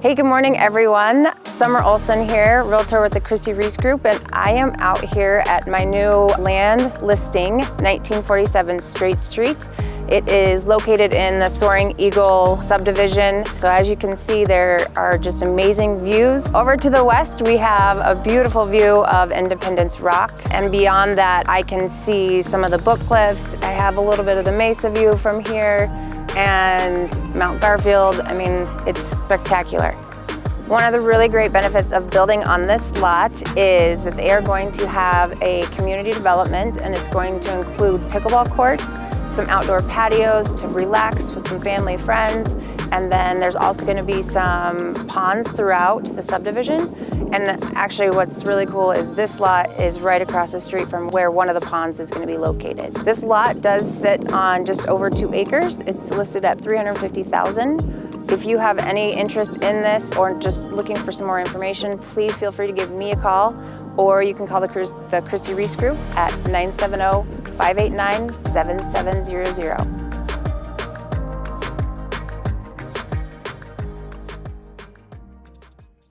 Hey, good morning everyone. Summer Olson here, Realtor with the Christi Reece Group, and I am out here at my new land listing, 1947 Straight Street. It is located in the Soaring Eagle subdivision. So as you can see, there are just amazing views. Over to the west, we have a beautiful view of Independence Rock. And beyond that, I can see some of the Book Cliffs. I have a little bit of the Mesa view from here and Mount Garfield. I mean, it's spectacular. One of the really great benefits of building on this lot is that they are going to have a community development, and it's going to include pickleball courts, some outdoor patios to relax with some family friends, and then there's also going to be some ponds throughout the subdivision. And actually what's really cool is this lot is right across the street from where one of the ponds is going to be located. This lot does sit on just over 2 acres. It's listed at $350,000. If you have any interest in this or just looking for some more information, please feel free to give me a call, or you can call the Christi Reece Group at 970-589-7700.